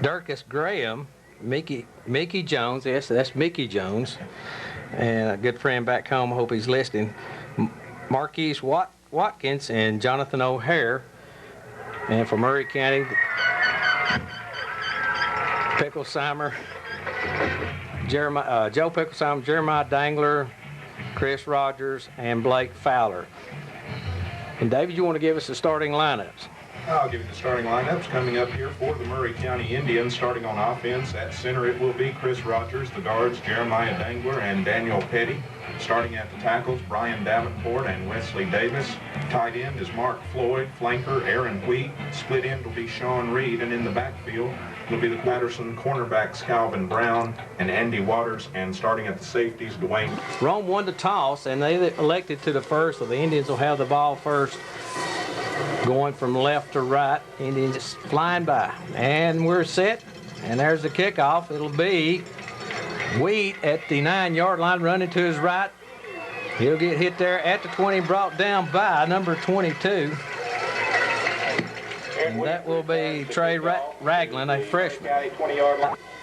Durkis Graham, Mickey Jones, yes, that's Mickey Jones, and a good friend back home, I hope he's listening, Marquise Watkins and Jonathan O'Hare. And for Murray County, Picklesheimer, Joe Picklesheimer, Jeremiah Dangler, Chris Rogers, and Blake Fowler. And David, you want to give us the starting lineups? I'll give you the starting lineups coming up here for the Murray County Indians. Starting on offense, at center it will be Chris Rogers. The guards, Jeremiah Dangler and Daniel Petty. Starting at the tackles, Brian Davenport and Wesley Davis. Tight end is Mark Floyd. Flanker, Aaron Wheat. Split end will be Sean Reed. And in the backfield, it'll be the Patterson cornerbacks, Calvin Brown and Andy Waters. And starting at the safeties, Dwayne. Rome won the toss, and they elected to the first, so the Indians will have the ball first. Going from left to right, Indians just flying by. And we're set, and there's the kickoff. It'll be Wheat at the 9-yard line, running to his right. He'll get hit there at the 20, brought down by number 22. And that will be Trey Ragland, a freshman.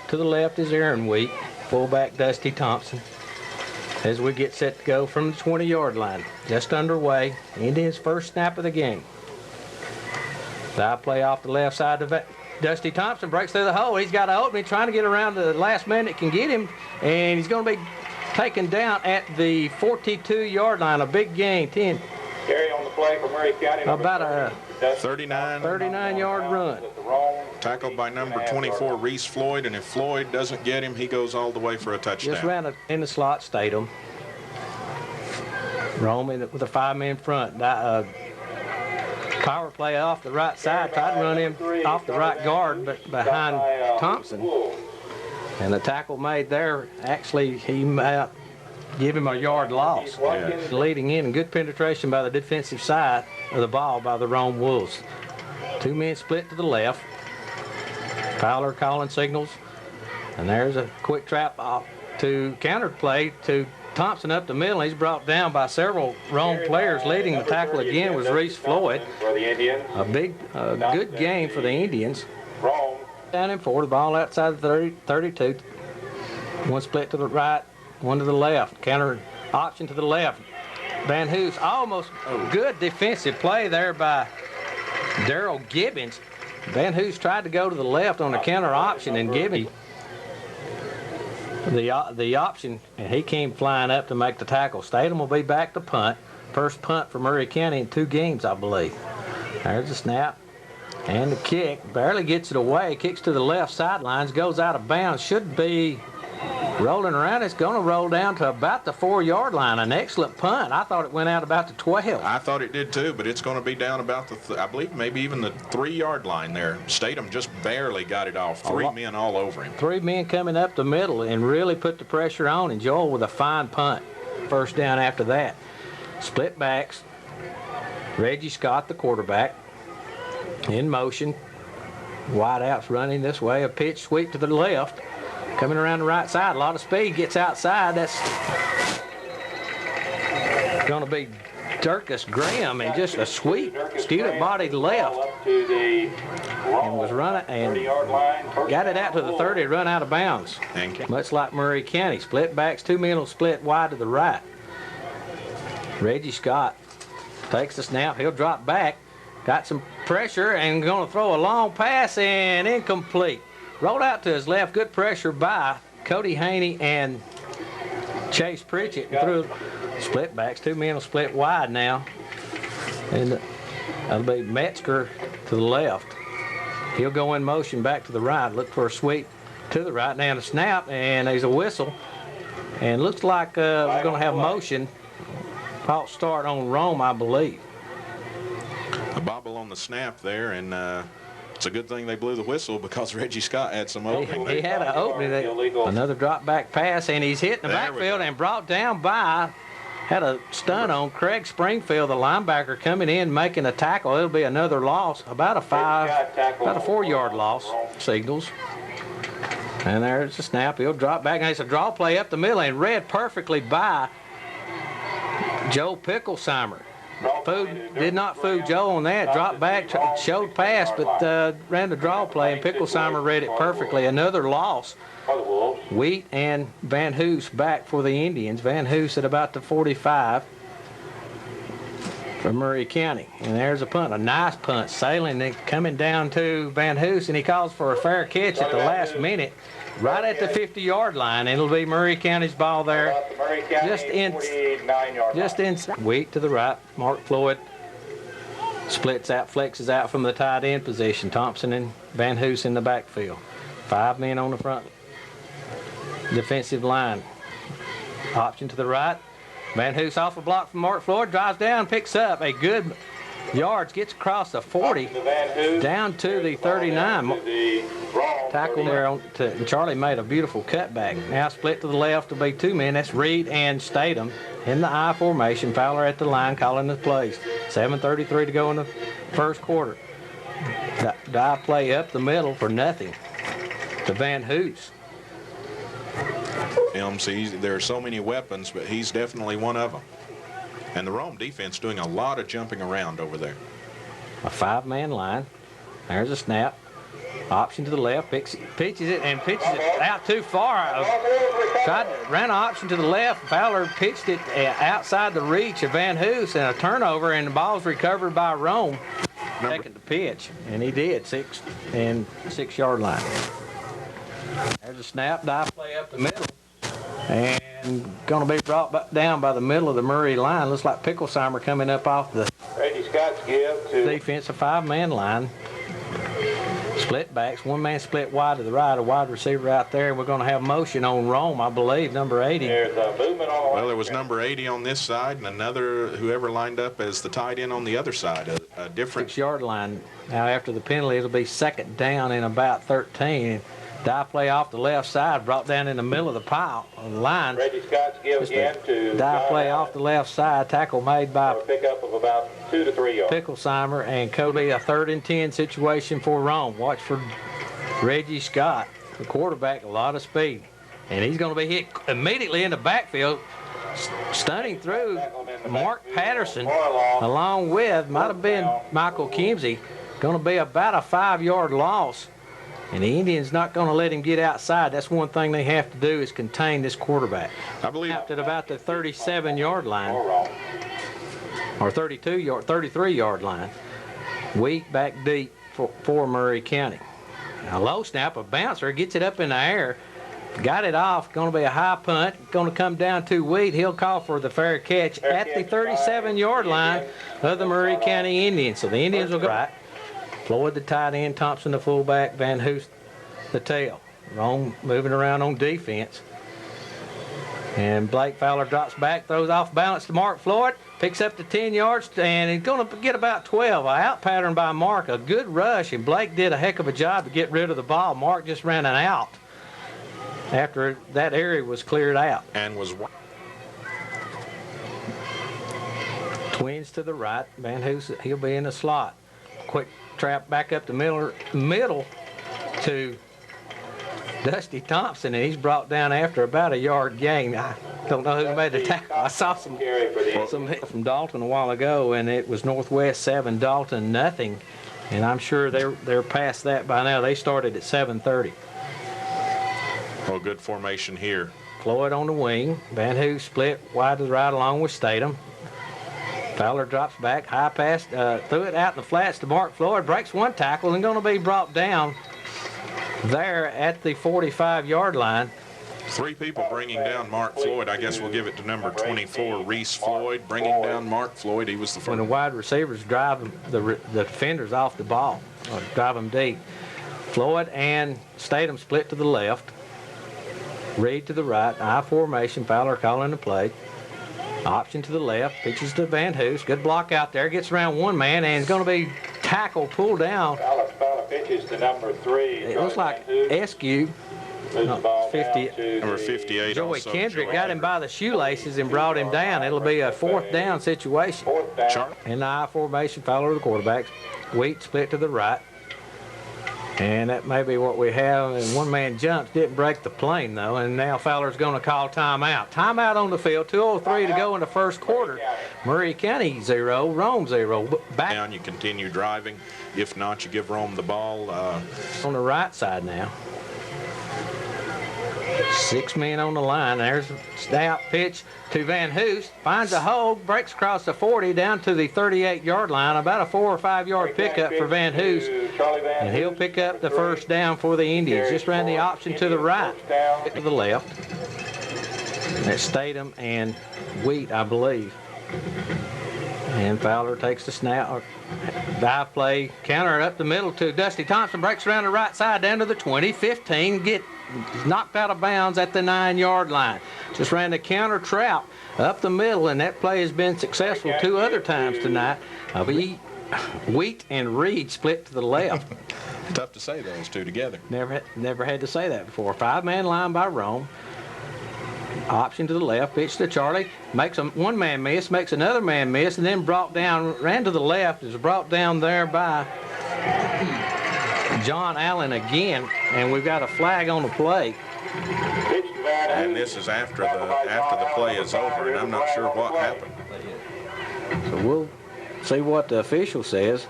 To the left is Aaron Wheat, fullback Dusty Thompson. As we get set to go from the 20-yard line, just underway, Indians' first snap of the game. Dive play off the left side of it. Dusty Thompson breaks through the hole. He's got an opening, trying to get around the last man that can get him, and he's going to be taken down at the 42-yard line. A big gain, 10. Carry on the play for Murray County. About a 39-yard run. Tackled by number 24, Reese Floyd, and if Floyd doesn't get him, he goes all the way for a touchdown. Just ran in the slot, Statham. Rome with a 5-man front. Power play off the right side. Tried to run him off the right guard, but behind Thompson. And the tackle made there, actually, he might give him a yard loss. Yeah. Leading in, and good penetration by the defensive side of the ball by the Rome Wolves. 2 men split to the left. Fowler calling signals. And there's a quick trap off to counter play to Thompson up the middle. He's brought down by several Rome players. Leading the tackle again was Reese Floyd. A good game for the Indians. Down and forward, the ball outside the 32. One split to the right, one to the left. Counter option to the left. Van Hoos, almost good defensive play there by Darrell Gibbons. Van Hoos tried to go to the left on the counter option, and Gibbons the option, and he came flying up to make the tackle. Statham will be back to punt. First punt for Murray County in 2 games, I believe. There's the snap and the kick. Barely gets it away. Kicks to the left sidelines. Goes out of bounds. Should be rolling around. It's going to roll down to about the 4-yard line. An excellent punt. I thought it went out about the 12. I thought it did too, but it's going to be down about the, I believe, maybe even the 3-yard line there. Statham just barely got it off. 3 men all over him. 3 men coming up the middle and really put the pressure on. And Joel with a fine punt. First down after that. Split backs. Reggie Scott, the quarterback, in motion. Wideouts running this way. A pitch sweep to the left. Coming around the right side, a lot of speed, gets outside. That's going to be Durkis Graham, and just a sweep, student-bodied left. And was running and got it out to the 30, run out of bounds. Much like Murray County. Split backs, 2 men will split wide to the right. Reggie Scott takes the snap. He'll drop back. Got some pressure and going to throw a long pass, and incomplete. Rolled out to his left, good pressure by Cody Haney and Chase Pritchett. And through split backs, 2 men will split wide now. And that'll be Metzger to the left. He'll go in motion back to the right, look for a sweep to the right. Now the snap, and there's a whistle. And looks like we're going to have motion. False start on Rome, I believe. A bobble on the snap there, and it's a good thing they blew the whistle because Reggie Scott had some opening. He had an opening. Another drop back pass, and he's hit in the backfield and brought down by, had a stun on Craig Springfield, the linebacker, coming in, making a tackle. It'll be another loss, about a 4-yard loss. Signals. And there's the snap. He'll drop back, and it's a draw play up the middle, and read perfectly by Joe Picklesheimer. did not fool Joe on that. Dropped back, showed pass, but ran the draw play, and Picklesheimer read it perfectly. Another loss. Wheat and Van Hoos back for the Indians. Van Hoos at about the 45 for Murray County. And there's a punt, a nice punt, sailing and coming down to Van Hoos, and he calls for a fair catch at the last minute, right at the 50-yard line. It'll be Murray County's ball there. Just in. Wheat to the right. Mark Floyd splits out, flexes out from the tight end position. Thompson and Van Hoos in the backfield. 5 men on the front defensive line. Option to the right. Van Hoos off a block from Mark Floyd, drives down, picks up a good yards, gets across the 40, down to the 39. Tackle there, Charlie made a beautiful cutback. Now split to the left will be 2 men. That's Reed and Statham in the I formation. Fowler at the line calling the plays. 7:33 to go in the first quarter. Dive play up the middle for nothing to Van Hoos. There are so many weapons, but he's definitely one of them. And the Rome defense doing a lot of jumping around over there. A 5-man line. There's a snap. Option to the left, pitches it out too far. Ran an option to the left. Fowler pitched it outside the reach of Van Hoos, and a turnover, and the ball's recovered by Rome. Second to pitch, and he did, 6-yard line. There's a snap, dive play up the middle, and going to be brought down by the middle of the Murray line. Looks like Picklesheimer coming up off the defensive 5-man line. Split backs, 1 man split wide to the right, a wide receiver out there. We're going to have motion on Rome, I believe, number 80. Well, there was number 80 on this side, and another, whoever lined up as the tight end on the other side, a different 6-yard line. Now after the penalty, it'll be second down and about 13. Dive play off the left side, brought down in the middle of the pile of the line. Dive play off the left side, tackle made by pickup of about 2 to 3 yards. Picklesheimer, and Kobe, a 3rd and 10 situation for Rome. Watch for Reggie Scott, the quarterback, a lot of speed. And he's going to be hit immediately in the backfield, stunning through Mark Patterson, along with, might have been Michael Kimsey. Going to be about a 5-yard loss. And the Indians not going to let him get outside. That's one thing they have to do is contain this quarterback. I believe at about the 37-yard line or 33-yard line. Wheat back deep for Murray County. A low snap, a bouncer gets it up in the air, got it off. Going to be a high punt. Going to come down to Wheat. He'll call for the fair catch at the 37-yard line of the Murray County Indians. So the Indians will go right. Floyd the tight end, Thompson the fullback, Van Hoos the tail. Rome moving around on defense. And Blake Fowler drops back, throws off balance to Mark Floyd, picks up the 10 yards, and he's going to get about 12. Out pattern by Mark, a good rush, and Blake did a heck of a job to get rid of the ball. Mark just ran an out after that area was cleared out. And was Twins to the right, Van Hoos, he'll be in the slot. Quick trap back up the middle to Dusty Thompson, and he's brought down after about a yard gain. I don't know who made the tackle. I saw some hit from Dalton a while ago, and it was Northwest 7, Dalton nothing. And I'm sure they're past that by now. They started at 7:30. Well, good formation here. Floyd on the wing. Van Hoos split wide to the right along with Statham. Fowler drops back, high pass, threw it out in the flats to Mark Floyd, breaks one tackle, and going to be brought down there at the 45-yard line. 3 people bringing down Mark Floyd. I guess we'll give it to number 24, Reese Floyd, bringing down Mark Floyd. He was the first. When the wide receivers drive the defenders off the ball, or drive them deep. Floyd and Statham split to the left. Reed to the right, I formation, Fowler calling the play. Option to the left, pitches to Van Hoos. Good block out there, gets around 1 man, and it's going to be tackled, pulled down. Pitches to number 3. It looks like Eskew, 50, number 58. Joey Kendrick got him by the shoelaces and brought him down. It'll be a 4th down situation. In the I formation, Fowler the quarterback. Wheat split to the right. And that may be what we have. And one-man jumps didn't break the plane, though. And now Fowler's going to call timeout. Timeout on the field. 2:03 to go in the first quarter. Murray County 0, Rome 0. Back Down, you continue driving. If not, you give Rome the ball. on the right side now. 6 men on the line. There's a snap pitch to Van Hoos. Finds a hole, breaks across the 40 down to the 38-yard line. About a 4 or 5 yard pickup for Van Hoos. And he'll pick up the first down for the Indians. Just ran the option to the right, to the left. That's Statham and Wheat, I believe. And Fowler takes the snap. Dive play, counter up the middle to Dusty Thompson. Breaks around the right side down to the 20, 15. Knocked out of bounds at the 9-yard line. Just ran the counter trap up the middle, and that play has been successful 2 other times tonight. Wheat and Reed split to the left. Tough to say those two together. Never had to say that before. 5-man line by Rome. Option to the left, pitch to Charlie, makes a one-man miss, makes another man miss, and then ran to the left, is brought down there by John Allen again, and we've got a flag on the play. And this is after the play is over, and I'm not sure what happened. So we'll see what the official says.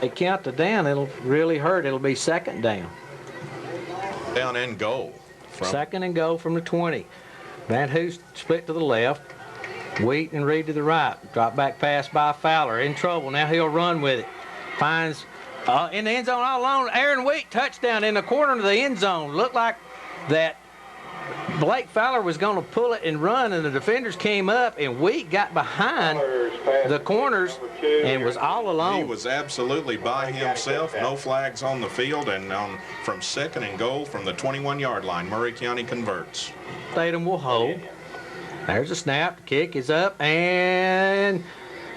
They count the down, it'll really hurt. It'll be second down. Down and goal. Second and goal from the 20. Van Hoos split to the left. Wheat and Reed to the right. Drop back pass by Fowler. In trouble. Now he'll run with it. Finds in the end zone all alone. Aaron Wheat, touchdown in the corner of the end zone. Looked like that Blake Fowler was going to pull it and run, and the defenders came up, and Wheat got behind the corners and was all alone. He was absolutely by himself. No flags on the field, and from second and goal from the 21-yard line, Murray County converts. Statham will hold. There's a snap. The kick is up, and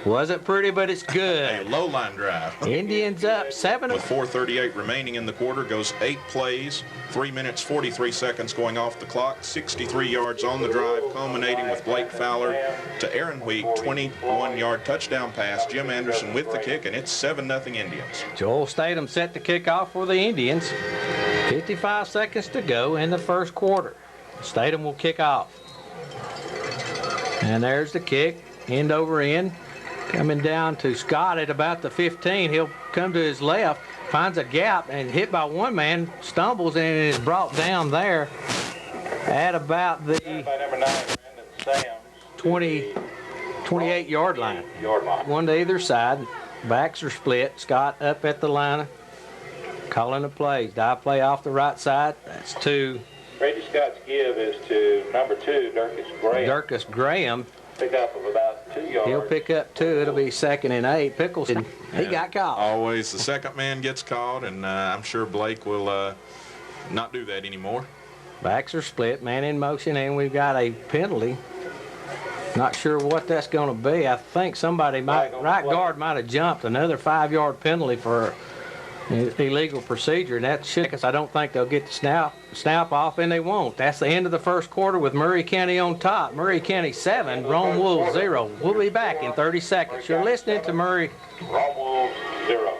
wasn't pretty, but it's good. A low line drive. Indians up 7. With 4:38 remaining in the quarter, goes 8 plays, 3 minutes 43 seconds going off the clock, 63 yards on the drive, culminating with Blake Fowler to Aaron Wheat, 21-yard touchdown pass. Jim Anderson with the kick, and it's 7-0 Indians. Joel Statham set the kickoff for the Indians. 55 seconds to go in the first quarter. Statham will kick off. And there's the kick, end over end. Coming down to Scott at about the 15. He'll come to his left, finds a gap, and hit by one man, stumbles, and is brought down there at about the 28-yard line. One to either side. Backs are split. Scott up at the line, calling the plays. Dive play off the right side. That's 2. Brady Scott's give is to number 2, Durkis Graham. Pick up of about 2 yards. He'll pick up 2. It'll be 2nd and 8. Pickles, he got caught. Always the second man gets caught, and I'm sure Blake will not do that anymore. Backs are split, man in motion, and we've got a penalty. Not sure what that's going to be. I think somebody right guard might have jumped. Another 5-yard penalty for illegal procedure, and that should, because I don't think they'll get the snap off, and they won't. That's the end of the first quarter with Murray County on top. Murray County 7, Rome Wolves 0. We'll be back in 30 seconds. You're listening to Murray. Rome Wolves 0.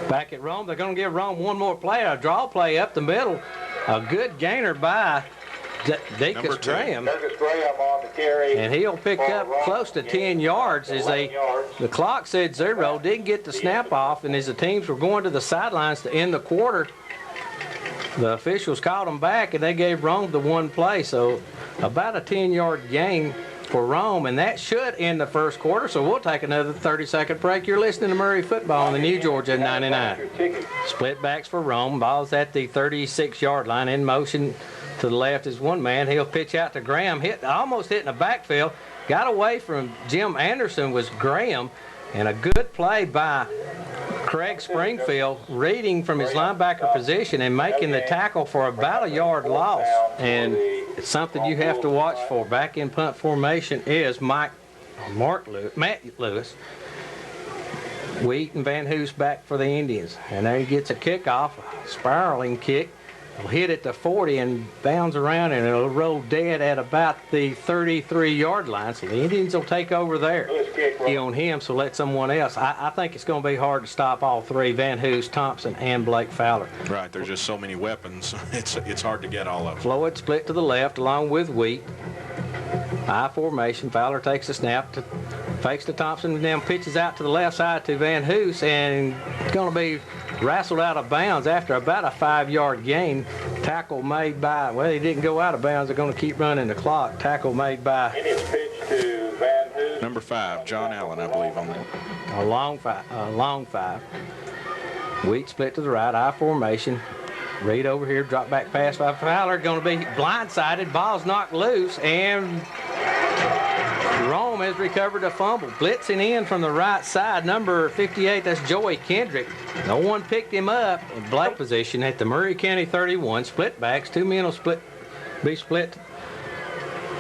Back at Rome, they're going to give Rome one more play, a draw play up the middle. A good gainer by Durkis Graham. Durkis Graham on the carry. And he'll pick up close to 10 yards as the clock said 0, didn't get the snap off, and as the teams were going to the sidelines to end the quarter, the officials called them back, and they gave Rome the one play. So about a 10-yard gain for Rome, and that should end the first quarter. So we'll take another 30-second break. You're listening to Murray Football on the New Georgia 99. Split backs for Rome. Ball's at the 36-yard line. In motion to the left is one man. He'll pitch out to Graham. Almost hitting the backfield. Got away from Jim Anderson was Graham, and a good play by Craig Springfield, reading from his linebacker position and making the tackle for about a yard loss. And it's something you have to watch for. Back in punt formation is Matt Lewis. Wheat and Van Hoos back for the Indians. And there he gets a kickoff, a spiraling kick. will hit at the 40 and bounds around, and it'll roll dead at about the 33-yard line. So the Indians will take over there. On him, so let someone else. I think it's going to be hard to stop all three, Van Hoos, Thompson, and Blake Fowler. Right, there's just so many weapons. It's hard to get all of them. Floyd split to the left along with Wheat. I formation. Fowler takes a snap, fakes to Thompson, and then pitches out to the left side to Van Hoos, and it's going to be wrestled out of bounds after about a 5-yard gain. Tackle made by, well, he didn't go out of bounds. They're going to keep running the clock. Tackle made by Indians pitch to Van Hoos. Number 5, John Allen, I believe, on that. a long five. Wheat split to the right, I formation. Reed over here, drop back pass by Fowler, going to be blindsided. Ball's knocked loose, and Rome has recovered a fumble. Blitzing in from the right side, number 58, that's Joey Kendrick. No one picked him up in black position at the Murray County 31. Split backs, 2 men will be split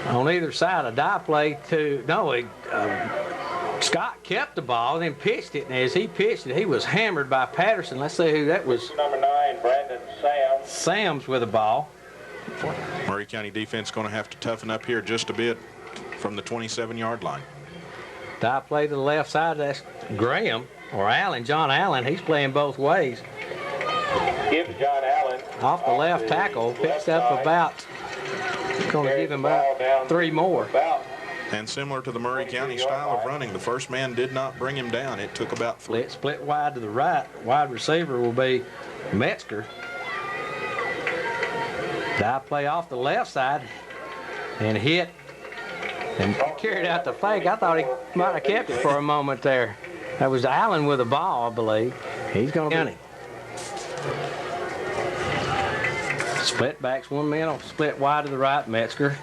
on either side. A die play to, Scott kept the ball, then pitched it, and as he pitched it, he was hammered by Patterson. Let's see who that was. Number 9, Brandon Sams. Sams with the ball. Murray County defense going to have to toughen up here just a bit from the 27-yard line. Die play to the left side, that's Graham, or Allen, John Allen. He's playing both ways. Give to John Allen. Off the left tackle, picks up about, going to give him about 3 more. And similar to the Murray County style of running, the first man did not bring him down. It took about 3. Split wide to the right. Wide receiver will be Metzger. Die play off the left side and hit and carried out the fake. I thought he might have kept it for a moment there. That was Allen with the ball, I believe. He's going to be. Split backs, 1 man will split wide to the right, Metzger.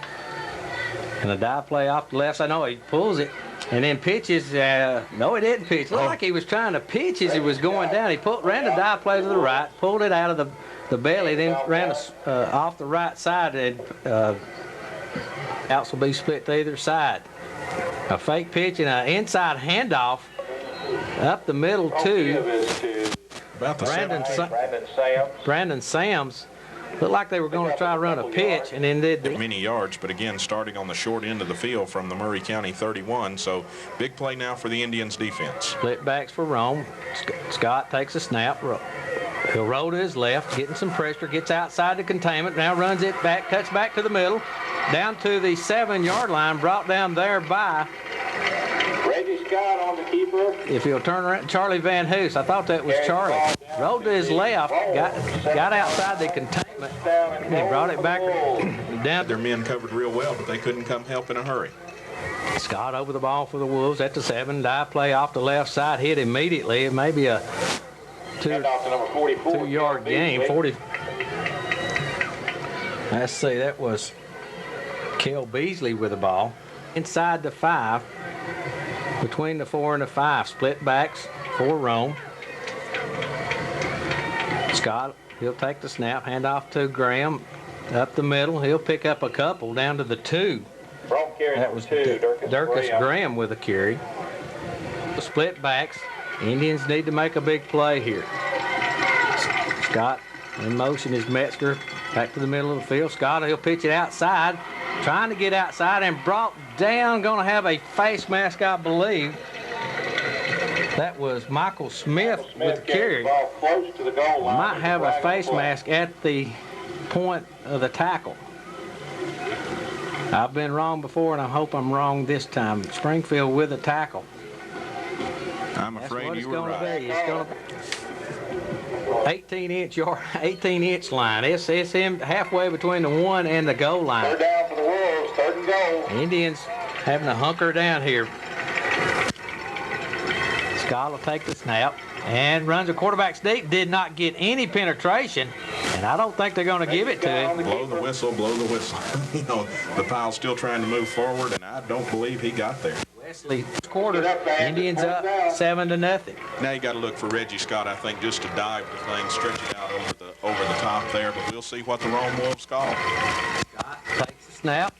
And a die play off the left side. No, he pulls it and then pitches. No, he didn't pitch. Looked like he was trying to pitch as he was going down. He ran the die play to the right, pulled it out of the belly, then ran off the right side, and outs will be split to either side. A fake pitch and an inside handoff up the middle to about the Brandon Sams. Looked like they were going to try to run a pitch, and then did many yards, but again, starting on the short end of the field from the Murray County 31. So big play now for the Indians defense. Split backs for Rome. Scott takes a snap. He'll roll to his left, getting some pressure, gets outside the containment, now runs it back, cuts back to the middle, down to the 7-yard line, brought down there by Reggie Scott on the keeper. If he'll turn around, Charlie Van Hoos. I thought that was Charlie. Rolled to his left, got outside the containment, and then brought it back down. Their men covered real well, but they couldn't come help in a hurry. Scott over the ball for the Wolves at the 7. Die play off the left side, hit immediately. It may be a 2-yard gain. 40. Let's see, that was Kel Beasley with the ball. Inside the 5, between the 4 and the 5. Split backs for Rome. Scott, he'll take the snap, hand off to Graham. Up the middle, he'll pick up a couple down to the 2. That was Durkis Graham with a carry. The split backs. Indians need to make a big play here. Scott in motion is Metzger. Back to the middle of the field. Scott, he'll pitch it outside. Trying to get outside and brought down. Going to have a face mask, I believe. That was Michael Smith with the carry. Might have a face mask at the point of the tackle. I've been wrong before, and I hope I'm wrong this time. Springfield with a tackle. I'm afraid you were right. It's going to be 18-inch line. It's him halfway between the 1 and the goal line. Third down for the Wolves, 3rd and goal. Indians having to hunker down here. Scott will take the snap and runs the quarterback sneak. Did not get any penetration, and I don't think they're going to give it to him. Blow the whistle, blow the whistle. You know, the Pile's still trying to move forward, and I don't believe he got there. Wesley, quarter, Indians up 7-0. Now you got to look for Reggie Scott, I think, just to dive the thing, stretch it out over the top there, but we'll see what the Rome Wolves call. Scott takes the snap.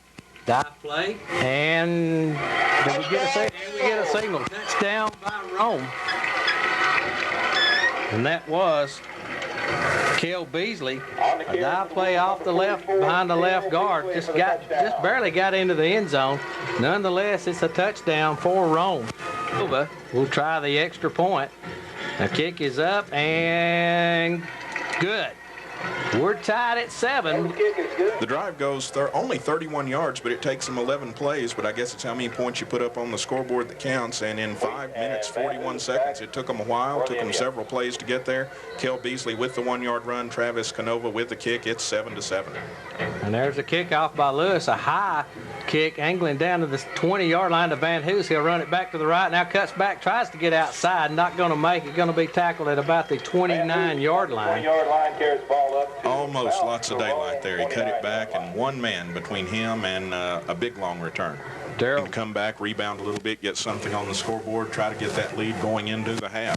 Dive play, and did we get a signal? Touchdown by Rome. And that was Kel Beasley, a dive play off the left, behind the left guard, just barely got into the end zone. Nonetheless, it's a touchdown for Rome. We'll try the extra point. The kick is up and good. We're tied at 7. The drive goes only 31 yards, but it takes them 11 plays. But I guess it's how many points you put up on the scoreboard that counts. And in 5 minutes, 41 seconds, it took them a while. Took them several plays to get there. Kel Beasley with the 1-yard run. Travis Canova with the kick. It's 7-7. And there's a kickoff by Lewis, a high kick angling down to the 20-yard line to Van Hoos. He'll run it back to the right. Now cuts back, tries to get outside. Not going to make it. Going to be tackled at about the 29-yard line. 20-yard line carries the ball up. Almost lots of daylight there. He cut it back, and one man between him and a big long return. Darrell Can come back, rebound a little bit, get something on the scoreboard, try to get that lead going into the half.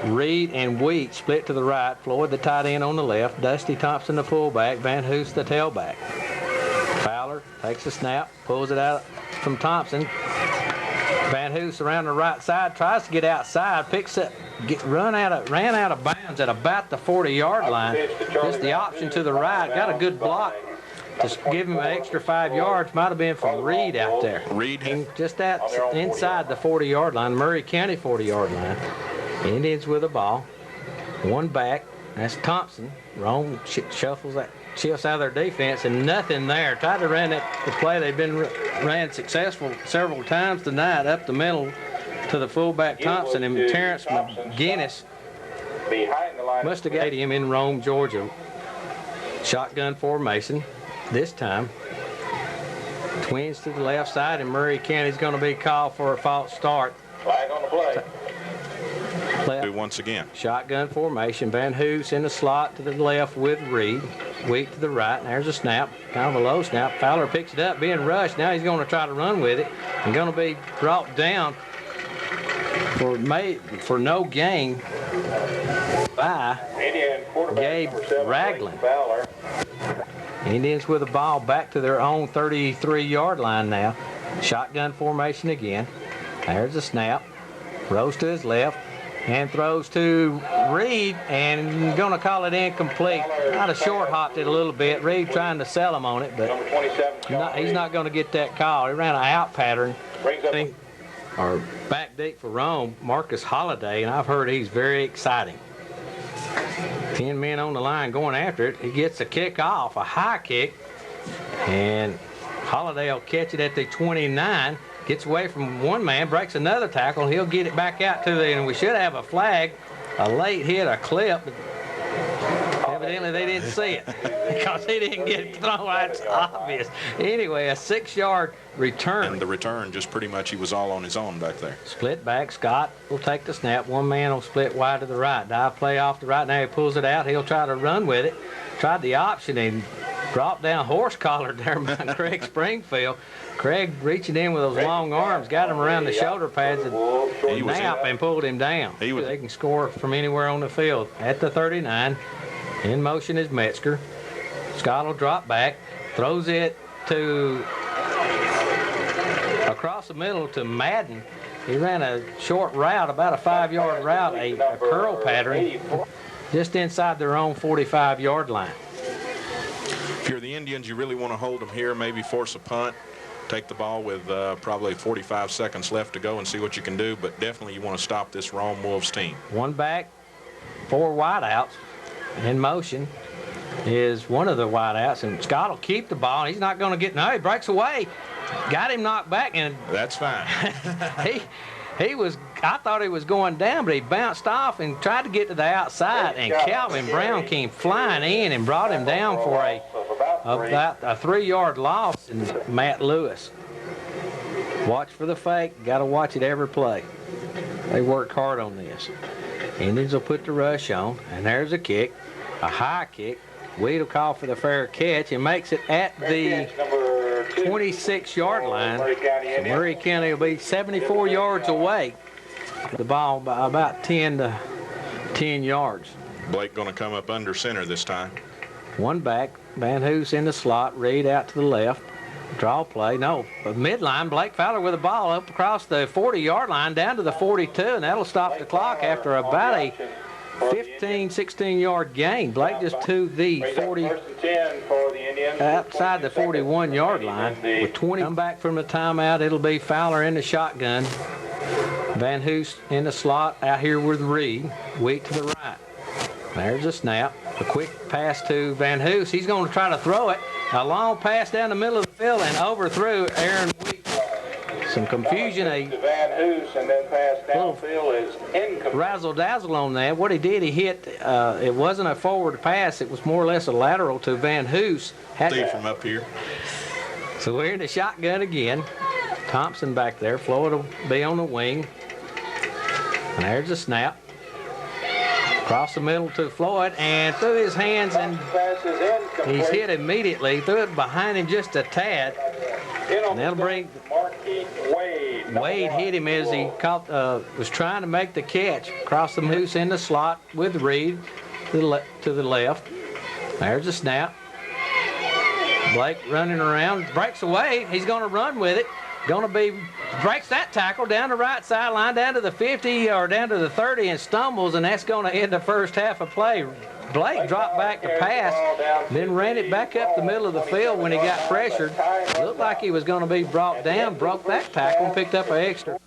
Reed and Wheat split to the right. Floyd, the tight end, on the left. Dusty Thompson, the fullback. Van Hoos, the tailback. Fowler takes a snap, pulls it out from Thompson. Van Hoos around the right side, tries to get outside, picks up, ran out of bounds at about the 40-yard line. Just the option to the right, got a good block to give him an extra 5 yards. Might have been from Reed out there. Reed just inside the 40-yard line, Murray County 40-yard line. Indians with the ball. One back. That's Thompson. Rome shuffles that. Shifts out of their defense, and nothing there. Tried to run the play they've been ran successful several times tonight up the middle to the fullback Thompson, and Terrence McGinnis must have got him in Rome, Georgia. Shotgun formation this time. Twins to the left side, and Murray County's going to be called for a false start. Flag on the play. Once again. Shotgun formation. Van Hoos in the slot to the left with Reed. Wheat to the right. And there's a snap. Kind of a low snap. Fowler picks it up, being rushed. Now he's going to try to run with it. And going to be brought down for no gain by Gabe Ragland. Indians with the ball back to their own 33-yard line now. Shotgun formation again. There's a snap. Throws to his left. And throws to Reed, and going to call it incomplete. Kind of short hopped it a little bit. Reed trying to sell him on it, but he's not going to get that call. He ran an out pattern, or back deep for Rome, Marcus Holliday, and I've heard he's very exciting. 10 men on the line going after it. He gets a kick off, a high kick, and Holliday will catch it at the 29. Gets away from one man, breaks another tackle. He'll get it back out to and we should have a flag. A late hit, a clip. Evidently they didn't see it because he didn't get it thrown. That's obvious. Anyway, a 6-yard return. And the return, just pretty much he was all on his own back there. Split back. Scott will take the snap. One man will split wide to the right. Dive play off the right. Now he pulls it out. He'll try to run with it. Tried the option and dropped down horse collared there by Craig Springfield. Craig reaching in with those long arms, got him around the shoulder pads and nap and pulled him down. They can score from anywhere on the field. At the 39, in motion is Metzger. Scott will drop back, throws it to across the middle to Madden. He ran a short route, about a 5-yard route, a curl pattern, just inside their own 45-yard line. If you're the Indians, you really want to hold them here, maybe force a punt. Take the ball with probably 45 seconds left to go and see what you can do, but definitely you want to stop this Rome Wolves team. One back, 4 wideouts. In motion is one of the wideouts, and Scott will keep the ball. He's not going to get, no, he breaks away. Got him knocked back, and that's fine. I thought he was going down, but he bounced off and tried to get to the outside, and Calvin Brown came flying in and brought him down for about a 3-yard loss. And Matt Lewis. Watch for the fake. Got to watch it every play. They worked hard on this. Indians will put the rush on, and there's a kick, a high kick. Weed will call for the fair catch and makes it at the 26-yard line. So Murray County will be 74 yards away. The ball by about 10 yards. Blake going to come up under center this time. One back. Van Hoos in the slot. Reed out to the left. Draw play. No, midline. Blake Fowler with the ball up across the 40-yard line down to the 42, and that'll stop the clock after about a 15, 16-yard gain. Blake just to the 40, First and 10 for the Indians. outside the 41-yard line with 20. Come back from the timeout. It'll be Fowler in the shotgun. Van Hoos in the slot out here with Reed. Wheat to the right. There's a snap. A quick pass to Van Hoos. He's going to try to throw it. A long pass down the middle of the field and overthrew Aaron Wheat. Some confusion. To Van Hoos and then pass downfield is incomplete. Razzle-dazzle on that. What he did, he hit, it wasn't a forward pass. It was more or less a lateral to Van Hoos. Steve from up here. So we're in the shotgun again. Thompson back there. Floyd will be on the wing. And there's a snap. Across the middle to Floyd and through his hands, and he's hit immediately. Threw it behind him just a tad. And that'll bring Wade hit him as he caught, was trying to make the catch. Across the Moose in the slot with Reed to the left. There's a snap. Blake running around, breaks away. He's going to run with it. Breaks that tackle down the right sideline, down to the 50 or down to the 30 and stumbles, and that's going to end the first half of play. Blake dropped back to pass, then ran it back up the middle of the field when he got pressured. Looked like he was going to be brought down, broke that tackle, and picked up an extra.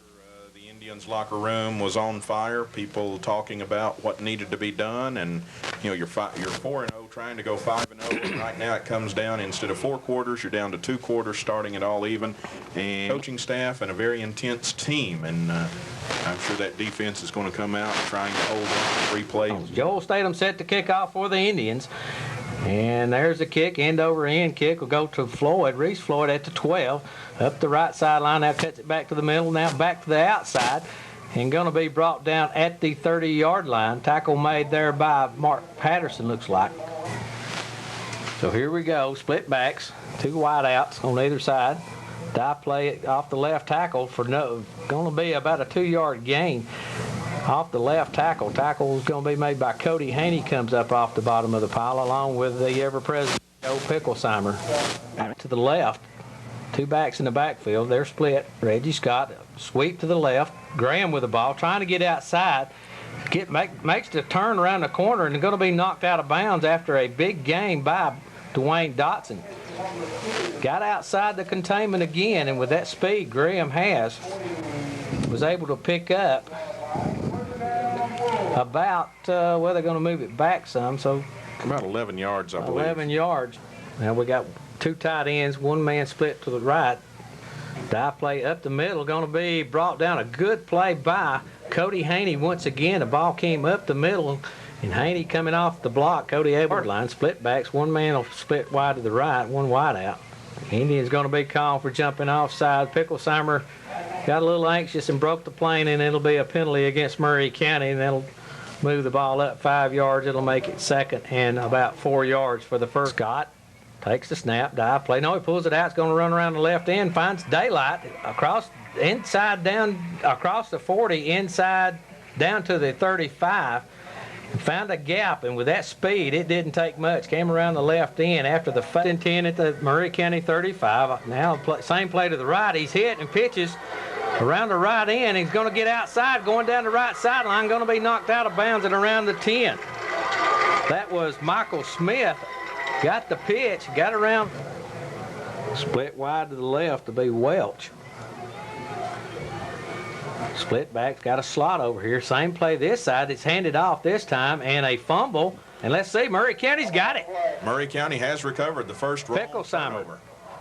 The Indians' locker room was on fire. People talking about what needed to be done, and you know you're 4-0, trying to go 5-0. And right now it comes down, instead of 4 quarters, you're down to 2 quarters, starting it all even. And coaching staff and a very intense team, and I'm sure that defense is going to come out trying to hold on 3 plays. Joel Statham set to kick off for the Indians. And there's a kick, end over end kick will go to Floyd, Reese Floyd at the 12, up the right sideline, now cuts it back to the middle, now back to the outside, and going to be brought down at the 30-yard line. Tackle made there by Mark Patterson, looks like. So here we go, split backs, 2 wideouts on either side. Dive play off the left tackle for going to be about a 2-yard gain. Off the left tackle. Tackle is going to be made by Cody Haney, comes up off the bottom of the pile, along with the ever-present Joe Picklesheimer. To the left, 2 backs in the backfield. They're split. Reggie Scott, sweep to the left. Graham with the ball, trying to get outside. Makes the turn around the corner and going to be knocked out of bounds after a big gain by Dwayne Dotson. Got outside the containment again, and with that speed Graham was able to pick up about, they're going to move it back some, so about 11 yards, I believe. 11 yards. Now we got 2 tight ends, 1 man split to the right. Dive play up the middle, going to be brought down. A good play by Cody Haney once again. The ball came up the middle, and Haney coming off the block. Cody Edwards line, split backs. 1 man will split wide to the right, 1 wide out. Indians going to be called for jumping offside. Picklesheimer got a little anxious and broke the plane, and it'll be a penalty against Murray County, and that'll move the ball up 5 yards. It'll make it 2nd and about 4 yards for the first. Scott takes the snap, dive play. No, he pulls it out. It's going to run around the left end, finds daylight across the 40, inside down to the 35. Found a gap, and with that speed, it didn't take much. Came around the left end after the 5th and 10 at the Murray County 35. Now, same play to the right. He's hit and pitches around the right end. He's going to get outside, going down the right sideline, going to be knocked out of bounds at around the 10. That was Michael Smith. Got the pitch, got around. Split wide to the left to be Welch. Split back, got a slot over here. Same play this side. It's handed off this time, and a fumble. And let's see, Murray County's got it. Murray County has recovered the first turnover.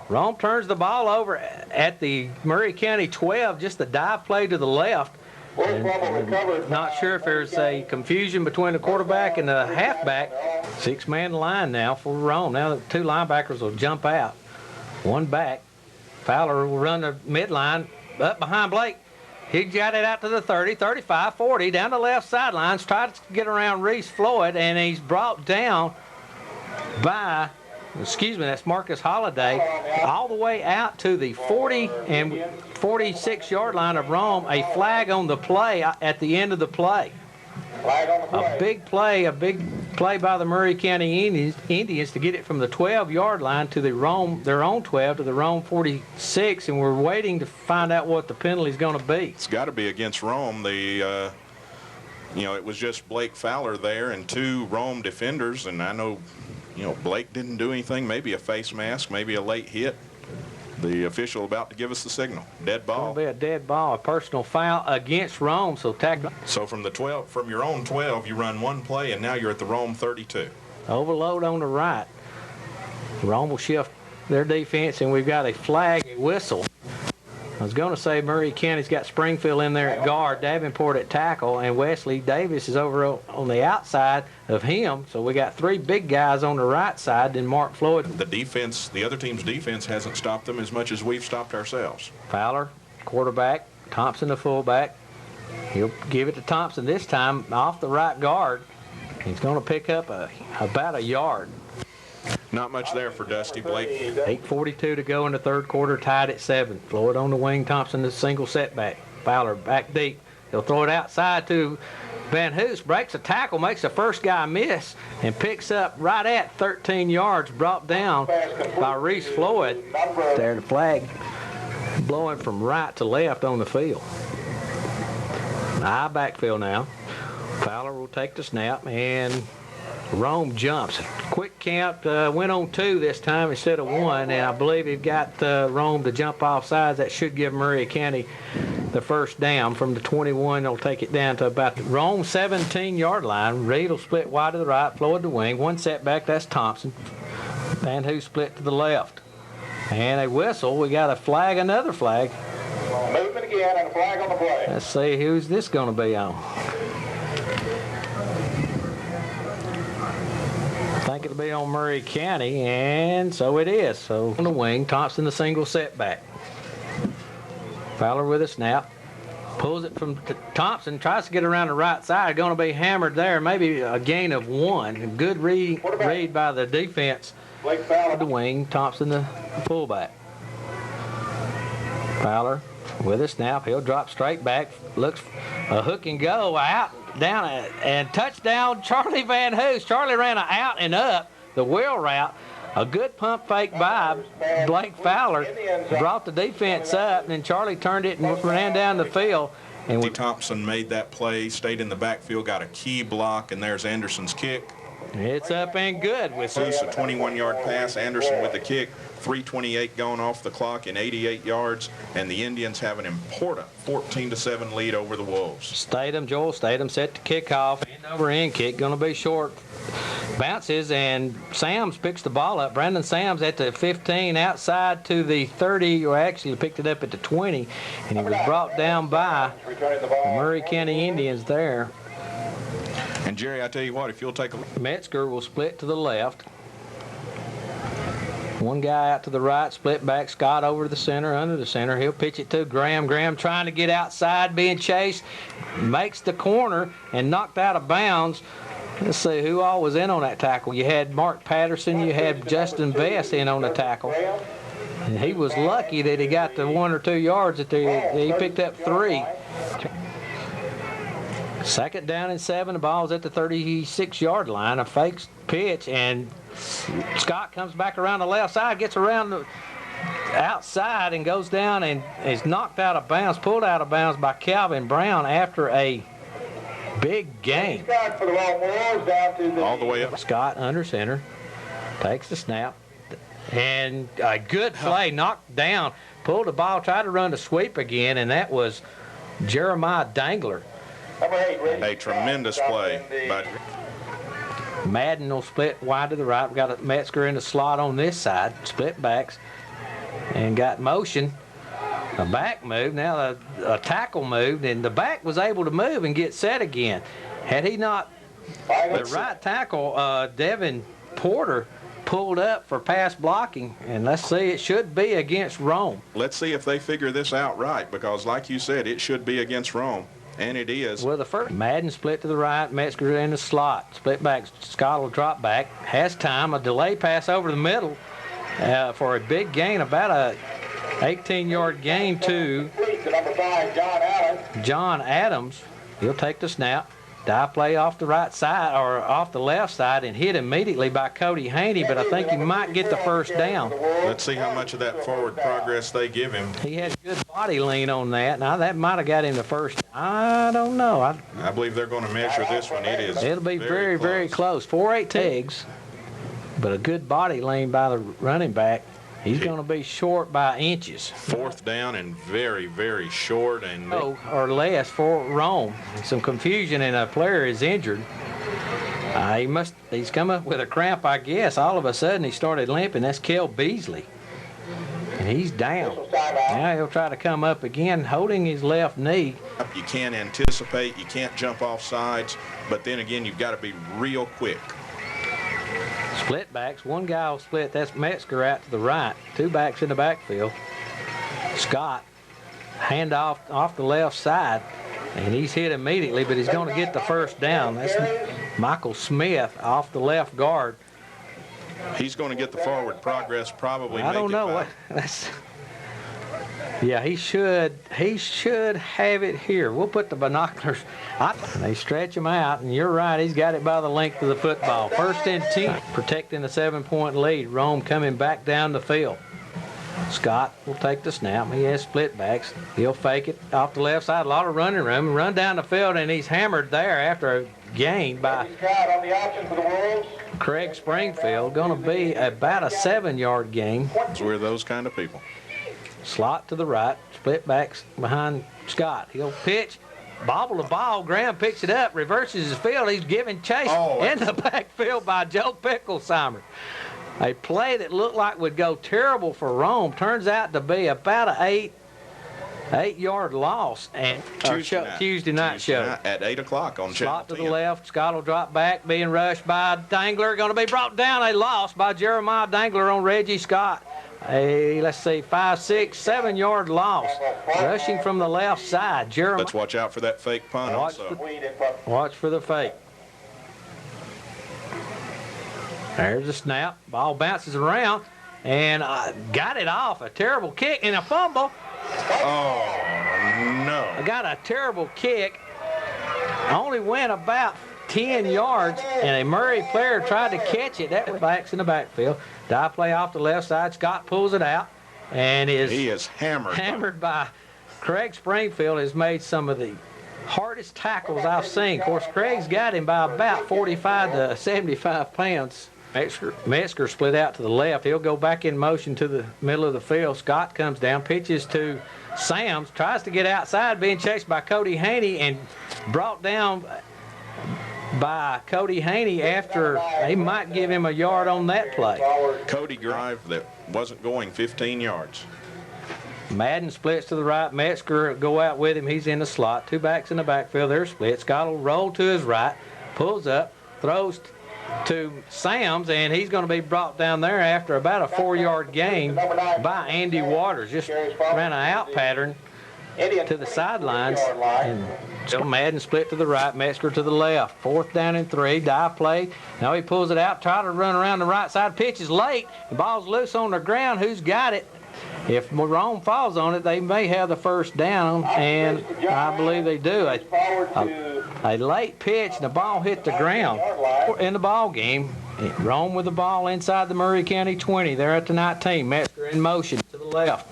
Rome turns the ball over at the Murray County 12, just the dive play to the left. And not sure if there's a confusion between the quarterback and the halfback. 6-man line now for Rome. Now the 2 linebackers will jump out. 1 back. Fowler will run the midline up behind Blake. He got it out to the 30, 35, 40, down the left sidelines, tried to get around Reese Floyd, and he's brought down by, that's Marcus Holliday, all the way out to the 40 and 46-yard line of Rome. A flag on the play at the end of the play. A big play by the Murray County Indians to get it from the 12-yard line to their own 12 to the Rome 46, and we're waiting to find out what the penalty is going to be. It's got to be against Rome. The you know, it was just Blake Fowler there and 2 Rome defenders, and I know, you know, Blake didn't do anything, maybe a face mask, maybe a late hit. The official about to give us the signal. Dead ball. It'll be a dead ball, a personal foul against Rome, so tackle. So from your own 12, you run 1 play, and now you're at the Rome 32. Overload on the right. Rome will shift their defense, and we've got a flag, a whistle. I was going to say Murray County's got Springfield in there at guard, Davenport at tackle, and Wesley Davis is over on the outside of him. So we got 3 big guys on the right side, then Mark Floyd. The other team's defense hasn't stopped them as much as we've stopped ourselves. Fowler, quarterback, Thompson, the fullback. He'll give it to Thompson this time off the right guard. He's going to pick up about a yard. Not much there for Dusty Blake. 8:42 to go in the third quarter, tied at 7. Floyd on the wing, Thompson the single setback. Fowler back deep. He'll throw it outside to Van Hoos, breaks a tackle, makes the first guy miss, and picks up right at 13 yards, brought down by Reese Floyd. There the flag blowing from right to left on the field. High backfield now. Fowler will take the snap, and Rome jumps. Quick count, went on 2 this time instead of 1, and I believe he's got Rome to jump off sides. That should give Murray County the first down. From the 21, they'll take it down to about the Rome 17-yard line. Reed will split wide to the right, Floyd to wing. 1 setback, that's Thompson. Van Hoos split to the left. And a whistle. We got a flag, another flag. Movement again, and a flag on the play. Let's see who's this going to be on. I think it'll be on Murray County, and so it is. So on the wing, Thompson the single setback. Fowler with a snap. Pulls it from Thompson, tries to get around the right side. Going to be hammered there, maybe a gain of 1. A good read by the defense. Blake Fowler. The wing, Thompson the fullback. Fowler with a snap. He'll drop straight back. Looks a hook and go out. Down and touchdown, Charlie Van Hoos. Charlie ran an out and up the wheel route. A good pump fake by Blake Fowler. Brought the defense up, and then Charlie turned it and ran down the field. And Thompson made that play, stayed in the backfield, got a key block, and there's Anderson's kick. It's up and good. With Zeus, a 21-yard pass. Anderson with the kick. 3:28 going off the clock and 88 yards, and the Indians have an important 14-7 lead over the Wolves. Joel Statham set to kickoff. End over end kick, going to be short. Bounces, and Sams picks the ball up. Brandon Sams at the 15, outside to the 30, or actually picked it up at the 20, and he was brought down by the Murray County Indians there. And Jerry, I tell you what, if you'll take a Metzger will split to the left. 1 guy out to the right, split back. Scott over to the center, under the center. He'll pitch it to Graham. Graham trying to get outside, being chased. Makes the corner and knocked out of bounds. Let's see who all was in on that tackle. You had Mark Patterson. You had Justin Vest in on the tackle. And he was lucky that he got the 1 or 2 yards. He picked up 3. Second down and 7. The ball's at the 36-yard line. A fake pitch, and Scott comes back around the left side, gets around the outside and goes down and is knocked out of bounds, pulled out of bounds by Calvin Brown after a big gain. All the way up. Scott under center, takes the snap, and a good play, knocked down, pulled the ball, tried to run the sweep again, and that was Jeremiah Dangler. A tremendous play by Madden will split wide to the right. We've got a Metzger in the slot on this side, split backs, and got motion. A back move, now a tackle moved, and the back was able to move and get set again. Had he not, the right tackle, Devin Porter, pulled up for pass blocking, and let's see, it should be against Rome. Let's see if they figure this out right, because like you said, it should be against Rome. And it is. Well, the first Madden split to the right, Metzger in the slot. Split back, Scott will drop back. Has time, a delay pass over the middle for a big gain, about a 18-yard gain to John Adams. He'll take the snap. Dive play off the right side or off the left side and hit immediately by Cody Haney, but I think he might get the first down. Let's see how much of that forward progress they give him. He had good body lean on that. Now, that might have got him the first. I don't know. I believe they're going to measure this one. It'll be very, very close. 4.8 eggs, but a good body lean by the running back. He's going to be short by inches. Fourth down and very, very short. And or less for Rome. Some confusion and a player is injured. He's come up with a cramp, I guess. All of a sudden he started limping. That's Kel Beasley. And he's down. Now he'll try to come up again, holding his left knee. You can't anticipate, you can't jump off sides, but then again, you've got to be real quick. Split backs. One guy will split. That's Metzger out to the right. Two backs in the backfield. Scott, hand off the left side, and he's hit immediately, but he's going to get the first down. That's Michael Smith off the left guard. He's going to get the forward progress, probably. I don't know what that's. Yeah, he should have it here. We'll put the binoculars. They stretch him out, and you're right. He's got it by the length of the football. 1st and 10, protecting the 7-point lead. Rome coming back down the field. Scott will take the snap. He has split backs. He'll fake it off the left side. A lot of running room. Run down the field, and he's hammered there after a gain by Craig Springfield. Going to be about a 7-yard gain. We're those kind of people. Slot to the right, split backs behind Scott. He'll pitch, bobble the ball. Graham picks it up, reverses his field. He's giving chase in the backfield by Joe Picklesheimer. A play that looked like would go terrible for Rome turns out to be about an 8-yard loss. And Tuesday night show. At 8 o'clock on Channel 10. Slot to the left. Scott will drop back, being rushed by Dangler. Going to be brought down. A loss by Jeremiah Dangler on Reggie Scott. Let's see, 5, 6, 7-yard loss. Rushing from the left side. Jeremiah. Let's watch out for that fake punt also. Watch for the fake. There's the snap. Ball bounces around and got it off. A terrible kick and a fumble. Oh, no. I got a terrible kick. Only went about 10 yards, and a Murray player tried to catch it. That was backs in the backfield. Dive play off the left side. Scott pulls it out, and he is hammered by Craig Springfield. Has made some of the hardest tackles I've seen. Of course, Craig's got him by about 45 to 75 pounds. Metzger split out to the left. He'll go back in motion to the middle of the field. Scott comes down, pitches to Sams, tries to get outside, being chased by Cody Haney and brought down by Cody Haney after they might give him a yard on that play. Cody drive that wasn't going 15 yards. Madden splits to the right. Metzger will go out with him. He's in the slot. Two backs in the backfield. They're split. Scott will roll to his right, pulls up, throws to Sams, and he's going to be brought down there after about a 4-yard gain by Andy Waters. Just ran an out pattern to the sidelines. And so Madden split to the right, Metzger to the left. 4th down and 3, dive play. Now he pulls it out, try to run around the right side. Pitch is late. The ball's loose on the ground. Who's got it? If Rome falls on it, they may have the first down, and I believe they do. A late pitch, and the ball hit the ground in the ball game. Rome with the ball inside the Murray County 20. They're at the 19. Metzger in motion to the left.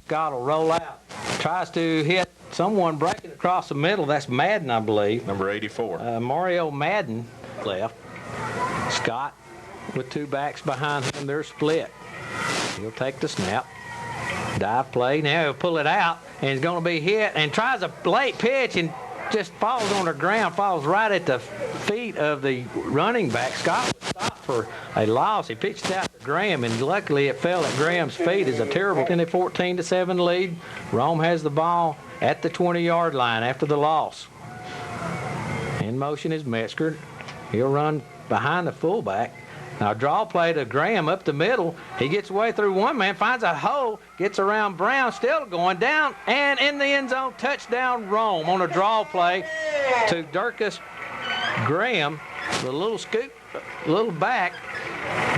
Scott will roll out. Tries to hit someone breaking across the middle. That's Madden, I believe. Number 84. Mario Madden left. Scott with two backs behind him. They're split. He'll take the snap. Dive play. Now he'll pull it out, and he's going to be hit and tries a late pitch and just falls on the ground, falls right at the feet of the running back. Scott was stopped for a loss. He pitched it out to Graham, and luckily it fell at Graham's feet. It's a terrible 14-7 lead. Rome has the ball at the 20-yard line after the loss. In motion is Metzger. He'll run behind the fullback. Now, draw play to Graham up the middle. He gets away through one man, finds a hole, gets around Brown, still going down, and in the end zone, touchdown Rome on a draw play to Durkis Graham. The little scoop, little back,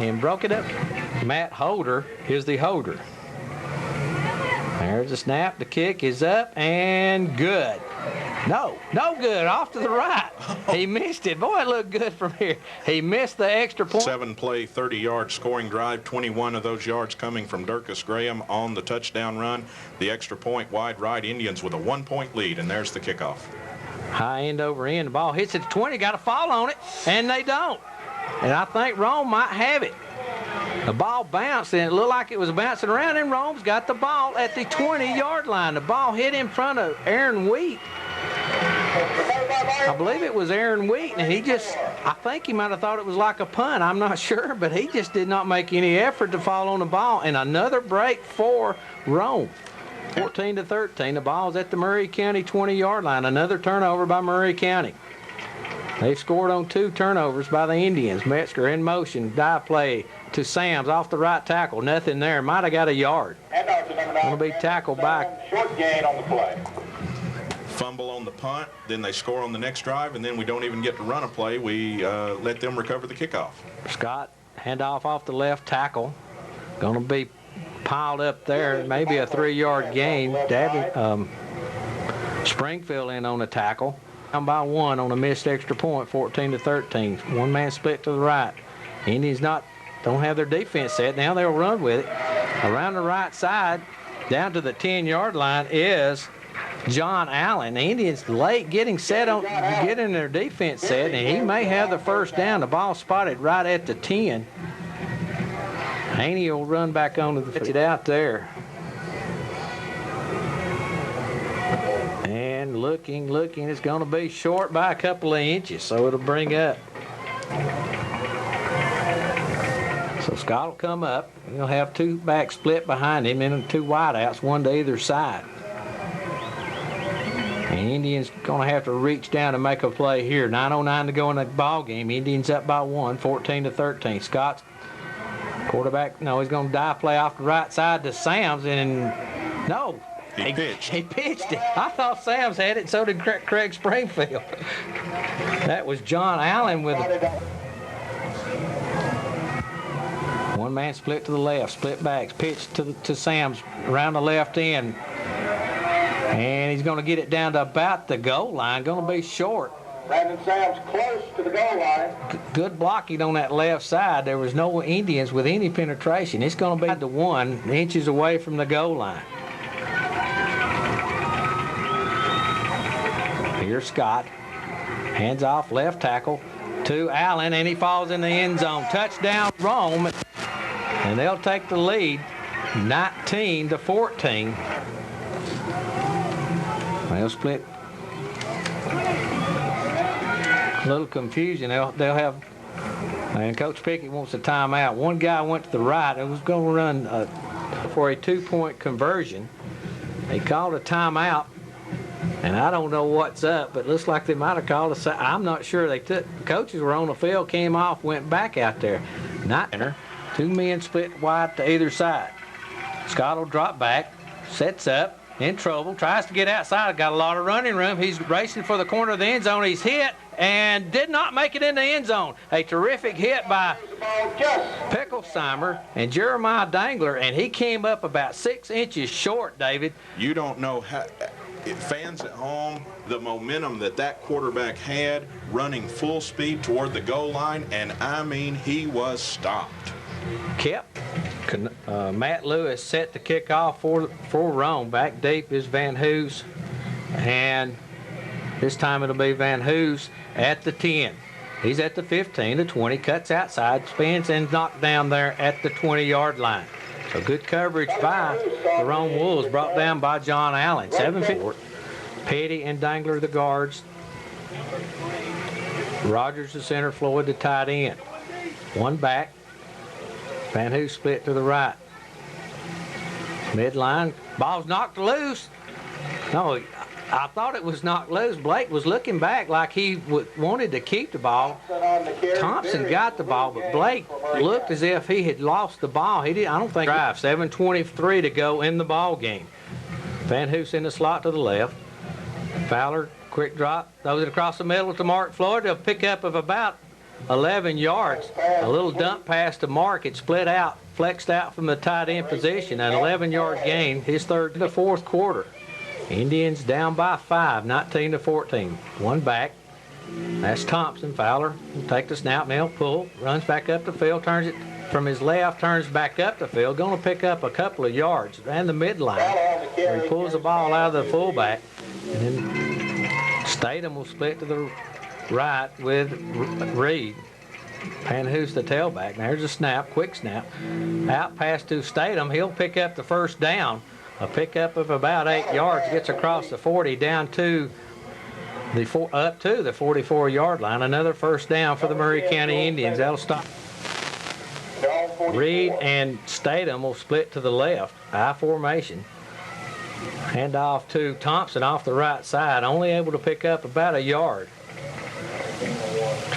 and broke it up. Matt Holder is the holder. There's the snap. The kick is up and good. No good. Off to the right. He missed it. Boy, it looked good from here. He missed the extra point. 7-play, 30-yard scoring drive, 21 of those yards coming from Durkis Graham on the touchdown run. The extra point wide right, Indians with a 1-point lead, and there's the kickoff. High end over end. The ball hits at the 20, got to fall on it, and they don't. And I think Rome might have it. The ball bounced, and it looked like it was bouncing around, and Rome's got the ball at the 20-yard line. The ball hit in front of Aaron Wheat. I believe it was Aaron Wheat, and I think he might have thought it was like a punt. I'm not sure, but he just did not make any effort to fall on the ball. And another break for Rome. 14-13. The ball's at the Murray County 20-yard line. Another turnover by Murray County. They've scored on 2 turnovers by the Indians. Metzger in motion, dive play to Sams off the right tackle. Nothing there. Might have got a yard. Going to be tackled by. Short gain on the play. Fumble on the punt, then they score on the next drive, and then we don't even get to run a play. We let them recover the kickoff. Scott, handoff off the left tackle. Going to be piled up there. Maybe a 3-yard gain. Springfield in on the tackle. Down by 1 on a missed extra point, 14-13. One-man split to the right. Indians don't have their defense set. Now they'll run with it. Around the right side, down to the 10-yard line is John Allen. The Indians late getting their defense set, and he may have the first down. The ball spotted right at the 10. Haney will run back onto the it out there. And looking, it's going to be short by a couple of inches, so it'll bring up. So Scott will come up. He'll have 2 backs split behind him and 2 wideouts, 1 to either side. And Indians going to have to reach down and make a play here. 9:09 to go in the ball game. Indians up by 1, 14-13. Scott's quarterback, he's going to dive play off the right side to Sams, and no. He pitched. He pitched it. I thought Sams had it, and so did Craig Springfield. That was John Allen with one man split to the left, split backs, pitch to Sams around the left end. And he's going to get it down to about the goal line. Going to be short. Brandon Sams close to the goal line. Good blocking on that left side. There was no Indians with any penetration. It's going to be to 1 inches away from the goal line. Here's Scott. Hands off left tackle to Allen, and he falls in the end zone. Touchdown Rome. And they'll take the lead 19-14. They'll split. A little confusion. They'll have, and Coach Pickett wants a timeout. One guy went to the right and was going to run for a 2-point conversion. They called a timeout, and I don't know what's up, but it looks like they might have called a. I'm not sure. The coaches were on the field, came off, went back out there. Not 2 men split wide to either side. Scott will drop back, sets up. In trouble, tries to get outside, got a lot of running room. He's racing for the corner of the end zone. He's hit and did not make it in the end zone. A terrific hit by Picklesheimer and Jeremiah Dangler, and he came up about 6 inches short, David. You don't know how, fans at home, the momentum that quarterback had running full speed toward the goal line, and I mean, he was stopped. Matt Lewis set the kickoff for Rome. Back deep is Van Hoos, and this time it'll be Van Hoos at the 10. He's at the 15, the 20, cuts outside, spins, and knocked down there at the 20-yard line. So good coverage by the Rome Wolves, brought down by John Allen. 7-4. Petty and Dangler the guards. Rogers the center, Floyd the tight end. One back. Van Hoos split to the right. Midline. Ball's knocked loose. No, I thought it was knocked loose. Blake was looking back like he wanted to keep the ball. Thompson got the ball, but Blake looked as if he had lost the ball. He did. I don't think. 7:23 to go in the ball game. Van Hoos in the slot to the left. Fowler, quick drop, throws it across the middle to Mark Floyd. They'll pick up of about 11 yards. A little dump pass to Mark. It split out, flexed out from the tight end position. An 11-yard gain, his third in the fourth quarter. Indians down by 5, 19-14. One back. That's Thompson. Fowler will take the snap, and he'll pull, runs back up the field, turns it from his left, turns back up the field, going to pick up a couple of yards and the midline, where he pulls the ball out of the fullback. And then Statham will split to the right with Reed. Van Hoos the tailback. There's a snap, quick snap. Out pass to Statham. He'll pick up the first down. A pickup of about 8 yards, gets across the 40 down to up to the 44-yard line. Another first down for the Murray County Indians. That'll stop. Reed and Statham will split to the left. I formation. Hand off to Thompson off the right side. Only able to pick up about a yard.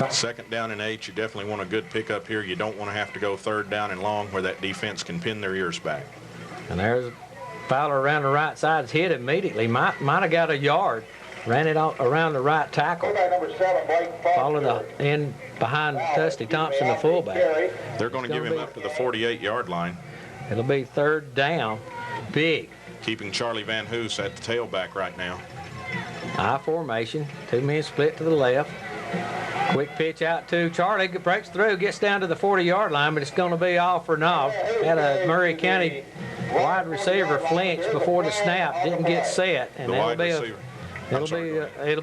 Second down and 8, you definitely want a good pickup here. You don't want to have to go third down and long where that defense can pin their ears back. And there's Fowler around the right side, hit immediately. Might have got a yard. Ran it out around the right tackle. Followed in behind Dusty Thompson, the fullback. They're going to give him up to the 48-yard line. It'll be third down. Big. Keeping Charlie Van Hoos at the tailback right now. I formation. 2 men split to the left. Quick pitch out to Charlie. Breaks through, gets down to the 40-yard line, but it's going to be off or not. Had a Murray County wide receiver flinch before the snap. Didn't get set. And it'll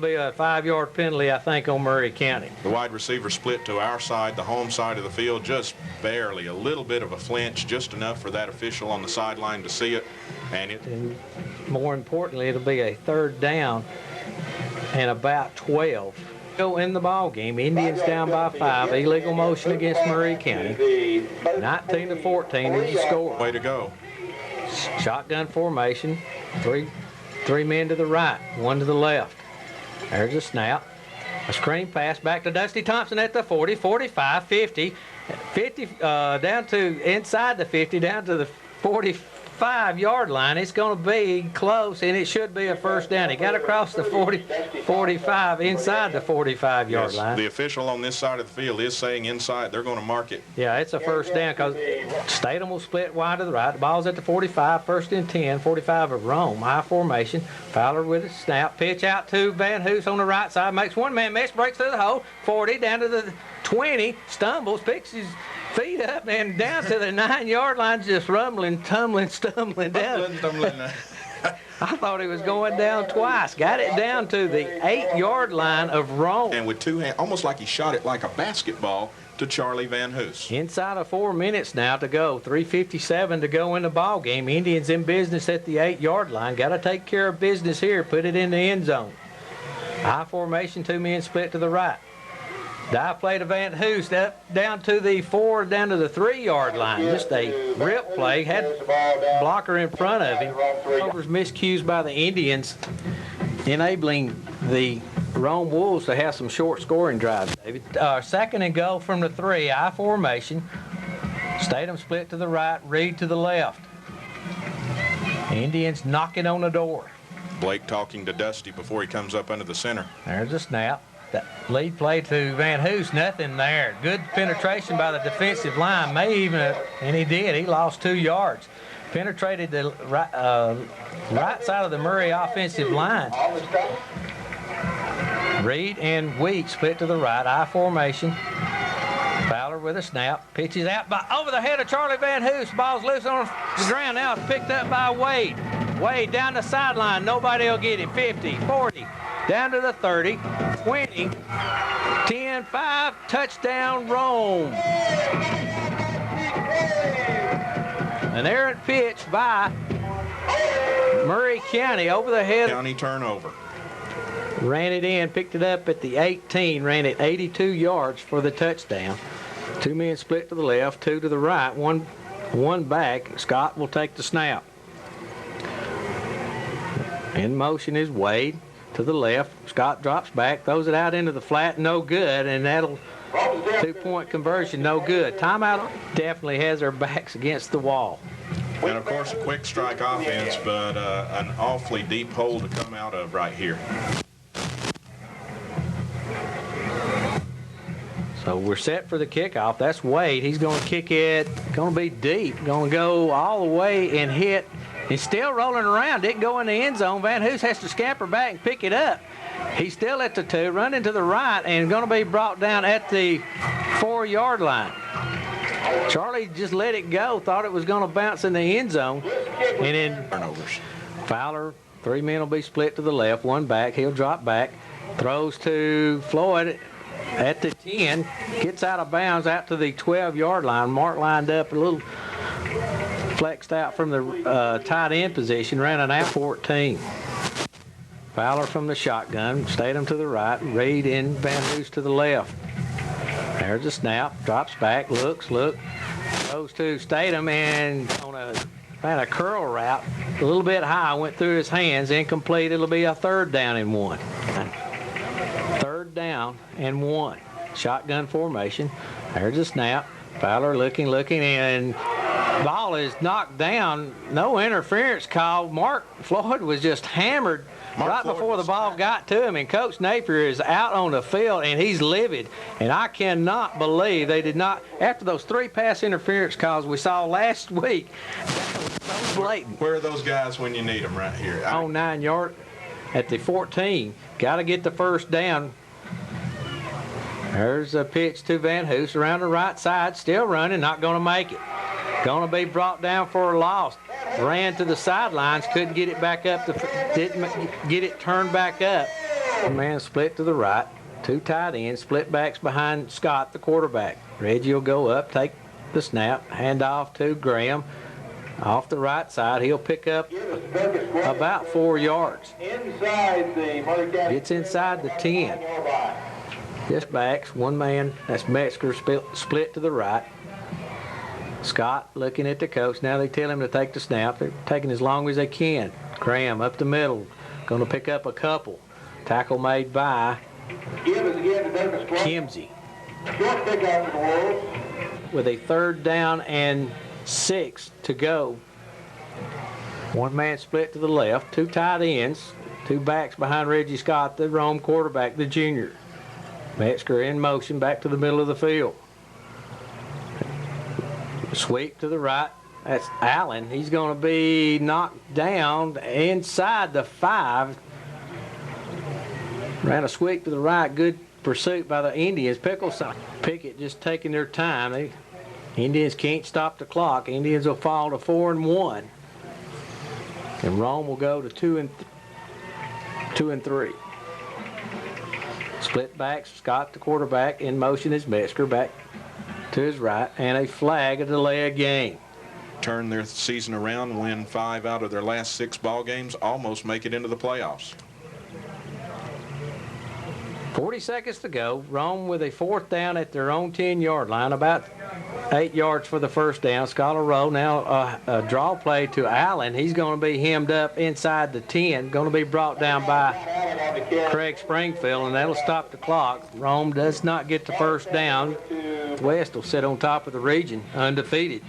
be a 5-yard penalty, I think, on Murray County. The wide receiver split to our side, the home side of the field, just barely. A little bit of a flinch, just enough for that official on the sideline to see it. And more importantly, it'll be a third down and about 12. Go in the ball game. Indians down by 5. Illegal motion against Murray County. 19-14 is the score. Way to go. Shotgun formation. Three men to the right, 1 to the left. There's a snap. A screen pass back to Dusty Thompson at the 40, 45, 50, down to inside the 50, down to the 45-yard line. It's going to be close, and it should be a first down. He got across the 40, 45, inside the 45-yard line. The official on this side of the field is saying inside. They're going to mark it. Yeah, it's a first down because Statham will split wide to the right. The ball's at the 45, first and 10, 45 of Rome. High formation. Fowler with a snap. Pitch out to Van Hoos on the right side. Makes one-man miss, breaks through the hole. 40 down to the 20, stumbles, picks his feet up and down to the 9-yard line, just rumbling, tumbling, stumbling down. I thought he was going down twice. Got it down to the 8-yard line of Rome. And with 2 hands, almost like he shot it like a basketball to Charlie Van Hoos. Inside of 4 minutes now to go. 3:57 to go in the ball game. Indians in business at the 8-yard line. Got to take care of business here. Put it in the end zone. I formation, 2 men split to the right. Dive play to Van Hoos, down to the 4, down to the 3-yard line. Just a rip play. Had blocker in front of him. Overs miscues by the Indians, enabling the Rome Wolves to have some short scoring drives, David. Second and goal from the 3, I formation. Statham split to the right, Reed to the left. Indians knocking on the door. Blake talking to Dusty before he comes up under the center. There's a snap. That lead play to Van Hoos, nothing there. Good penetration by the defensive line. And he did. He lost 2 yards. Penetrated the right side of the Murray offensive line. Reed and Wheat split to the right. I formation. Fowler with a snap. Pitches out over the head of Charlie Van Hoos. Ball's loose on the ground. Now it's picked up by Wade. Wade down the sideline. Nobody will get him. 50, 40. Down to the 30, 20, 10, 5, touchdown Rome. An errant pitch by Murray County over the head. County turnover. Ran it in, picked it up at the 18, ran it 82 yards for the touchdown. 2 men split to the left, 2 to the right, one back. Scott will take the snap. In motion is Wade. To the left, Scott drops back, throws it out into the flat, no good, and that'll 2-point conversion, no good. Timeout definitely has their backs against the wall. And of course a quick strike offense, but an awfully deep hole to come out of right here. So we're set for the kickoff. That's Wade. He's going to kick it, going to be deep, going to go all the way and hit He's still rolling around. Didn't go in the end zone. Van Hoos has to scamper back and pick it up. He's still at the 2, running to the right, and going to be brought down at the 4-yard line. Charlie just let it go, thought it was going to bounce in the end zone, and then turnovers. Fowler, 3 men will be split to the left, 1 back. He'll drop back, throws to Floyd at the 10, gets out of bounds out to the 12-yard line. Mark lined up a little flexed out from the tight end position, ran an out 14. Fowler from the shotgun, Statham to the right, Reed and Van Hoos to the left. There's a snap, drops back, looks, throws to Statham, and on a curl route, a little bit high, went through his hands, incomplete. It'll be a 3rd down and 1. 3rd down and 1. Shotgun formation. There's a snap. Fowler looking, and ball is knocked down. No interference call. Mark Floyd was just hammered right before the ball got to him, and Coach Napier is out on the field, and he's livid. And I cannot believe they did not, after those 3 pass interference calls we saw last week, that was so blatant. Where are those guys when you need them right here? On 9-yard at the 14. Got to get the 1st down. There's a pitch to Van Hoos around the right side, still running, not going to make it. Going to be brought down for a loss. Ran to the sidelines, couldn't get it back up, didn't get it turned back up. The man split to the right, 2 tight ends, split backs behind Scott, the quarterback. Reggie will go up, take the snap, hand off to Graham. Off the right side, he'll pick up about 4 yards. Gets inside the 10. Just backs, 1 man, that's Metzger, split to the right. Scott looking at the coach. Now they tell him to take the snap. They're taking as long as they can. Graham up the middle, going to pick up a couple. Tackle made by Kimsey. With a 3rd down and 6 to go. 1 man split to the left, 2 tight ends, 2 backs behind Reggie Scott, the Rome quarterback, the junior. Metzger in motion back to the middle of the field. Sweep to the right. That's Allen. He's going to be knocked down inside the 5. Ran a sweep to the right. Good pursuit by the Indians. Pickett just taking their time. Indians can't stop the clock. Indians will fall to 4 and 1. And Rome will go to 2 and 3. Split backs. Scott, the quarterback, in motion is Metzger back to his right, and a flag, a delay of game. Turn their season around, win 5 out of their last 6 ball games, almost make it into the playoffs. 40 seconds to go. Rome with a 4th down at their own 10-yard line, about 8 yards for the 1st down. Scholar roll now, a draw play to Allen. He's going to be hemmed up inside the 10, going to be brought down by Craig Springfield, and that'll stop the clock. Rome does not get the 1st down. West will sit on top of the region, undefeated.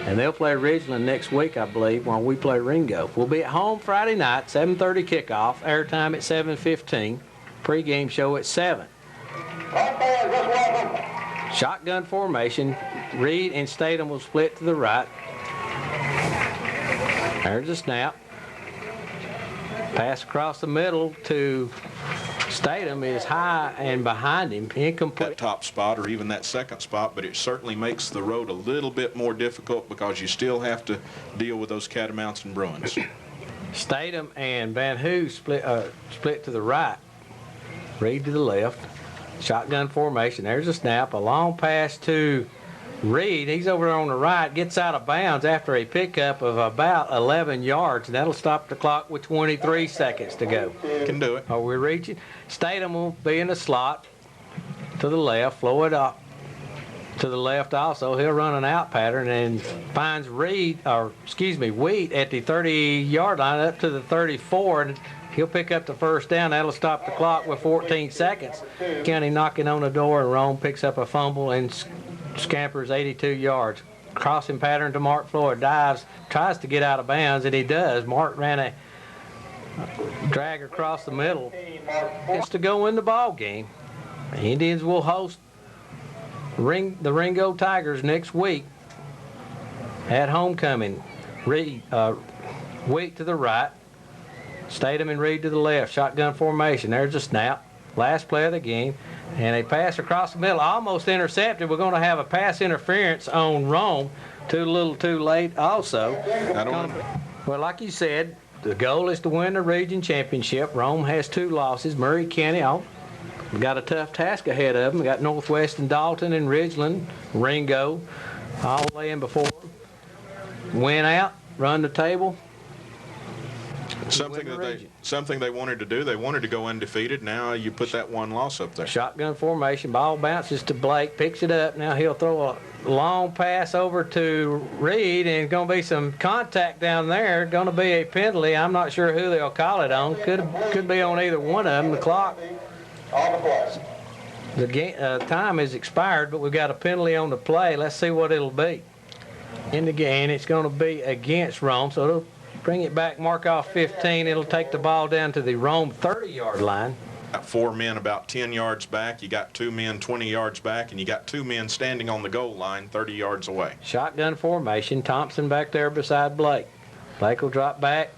And they'll play Ridgeland next week, I believe, while we play Ringo. We'll be at home Friday night, 7:30 kickoff, airtime at 7:15, pregame show at 7. Shotgun formation. Reed and Statham will split to the right. There's a snap. Pass across the middle to Statham is high and behind him, incomplete. That top spot or even that 2nd spot, but it certainly makes the road a little bit more difficult because you still have to deal with those Catamounts and Bruins. Statham and Van Hoos split to the right. Reed to the left. Shotgun formation. There's a snap. A long pass to Reed. He's over there on the right. Gets out of bounds after a pickup of about 11 yards. And that'll stop the clock with 23 seconds to go. Can do it. Are we reaching? Statham will be in the slot to the left. Floyd up to the left also. He'll run an out pattern and finds Wheat at the 30-yard line up to the 34. And he'll pick up the 1st down. That'll stop the clock with 14 seconds. County knocking on the door, and Rome picks up a fumble and scampers 82 yards. Crossing pattern to Mark Floyd. Dives, tries to get out of bounds, and he does. Mark ran a drag across the middle. It's to go in the ball game. The Indians will host the Ringo Tigers next week at homecoming. Reed, Wheat to the right, Statham and Reed to the left, shotgun formation. There's a snap. Last play of the game, and a pass across the middle, almost intercepted. We're going to have a pass interference on Rome. Too little, too late. Also, well, like you said, the goal is to win the region championship. Rome has 2 losses. Murray County, we got a tough task ahead of them. We got Northwest and Dalton and Ridgeland, Ringo, all laying before them. Win out, run the table. Something they wanted to do. They wanted to go undefeated. Now you put that 1 loss up there. Shotgun formation. Ball bounces to Blake. Picks it up. Now he'll throw a long pass over to Reed, and it's going to be some contact down there. Going to be a penalty. I'm not sure who they'll call it on. Could be on either one of them. The clock. The game, time is expired, but we've got a penalty on the play. Let's see what it'll be. In the game, it's going to be against Rome, so it'll bring it back, mark off 15. It'll take the ball down to the Rome 30-yard line. Got 4 men about 10 yards back. You got 2 men 20 yards back, and you got 2 men standing on the goal line 30 yards away. Shotgun formation. Thompson back there beside Blake. Blake will drop back,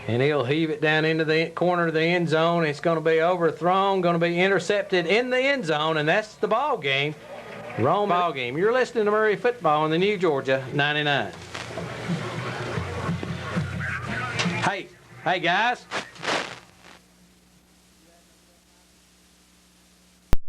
and he'll heave it down into the corner of the end zone. It's going to be overthrown, going to be intercepted in the end zone, and that's the ball game. Rome ball game. You're listening to Murray Football on the New Georgia 99. Hey guys,